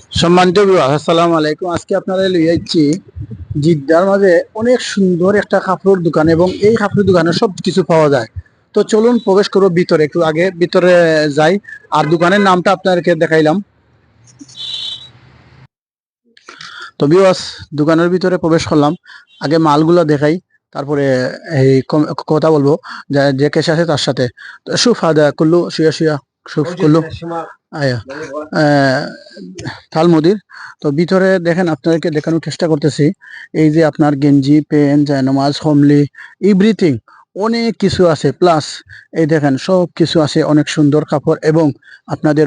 সম্মানিত ভিউয়ার, আসসালামু আলাইকুম। আজকে আপনারা লইয়া যাচ্ছি জিদ্দার মাঝে অনেক সুন্দর একটা কাপড়ের দোকান, এবং এই কাপড়ের দোকানে সব কিছু পাওয়া যায়। তো চলুন প্রবেশ করবো ভিতরে, একটু আগে ভিতরে যাই আর দোকানের নামটা আপনাদেরকে দেখাইলাম। তো ভিউয়ার্স, দোকানের ভিতরে প্রবেশ করলাম, আগে মালগুলো দেখাই, তারপরে এই কথা বলবো যে যে কেসে আছে তার সাথে। তো শুফ হাদা কুল্লু শুয়া শুয়া শুফ কুল্লু আয়া থাল মুদির। তো ভিতরে দেখেন, আপনাদেরকে দেখানোর চেষ্টা করতেছি। এই যে আপনার গেঞ্জি, প্যান্ট, জায়নামাজ, হোমলি, এভরিথিং অনেক কিছু আছে। প্লাস এই দেখেন সব কিছু আছে, অনেক সুন্দর কাপড়, এবং আপনাদের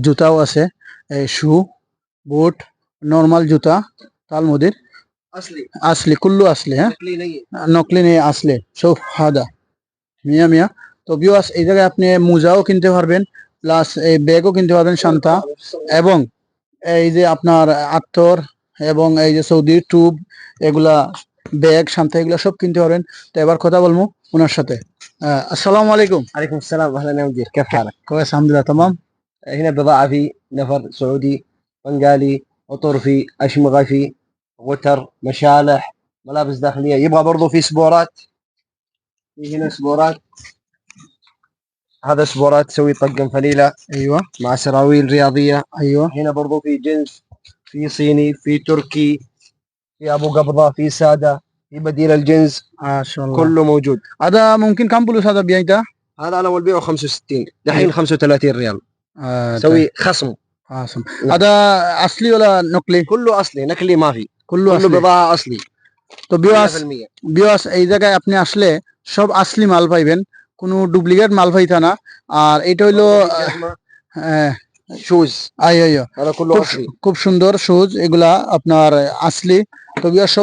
জুতাও আছে, শু, বুট, নর্মাল জুতা, তাল মুদির আসলি কুল্লু আসলি, হ্যাঁ নকলি নেই আসলে সব হাদা মিয়া মিয়া। তো ভিউয়ার্স, এই জায়গায় আপনি মোজাও কিনতে পারবেন, প্লাস এই ব্যাগও কিনতে পারবেন শান্তা, এবং এই যে আপনার আতর, এবং এই যে সৌদি টুব, এগুলা ব্যাগ শান্তা এগুলা সব কিনতে পারবেন। তো এবার কথা বলবো ওনার সাথে। আসসালামু আলাইকুম। عليكم السلام، اهلا يا مدير، كيف حالك؟ كويس الحمد لله تمام. هنا بضاعة في نفر سعودي، بنغالي، عطر في، أشمغة في، وتر، مشالح، ملابس داخلية. يبغى برضو في سبورات، في هنا سبورات. هذا سبورات تسوي طقم فليلة ايوه مع سراويل رياضية. ايوه هنا برضو في جنس، في صيني، في تركي، في أبو قبضة، في سادة، في بديل الجنس، ما شاء الله كله موجود. هذا ممكن كم فلوس هذا بيعته؟ هذا أنا أول بيعه 65، دحين 35 ريال. سوي خصم. عاصم هذا اصلي ولا نقلي؟ كله اصلي، نقلي ما في، كله كله اصلي بضاعة اصلي তো বিয়াস 100%. বিয়াস, এই জায়গায় আপনি আসলে সব আসলি মাল পাইবেন, কোনো ডুপ্লিকেট মাল পাইতা না। আর এটা হইলো شوز আই আই هذا كله খুব اصلي. খুব সুন্দর শুজ, এগুলা আপনার আসলি। তো বিয়াস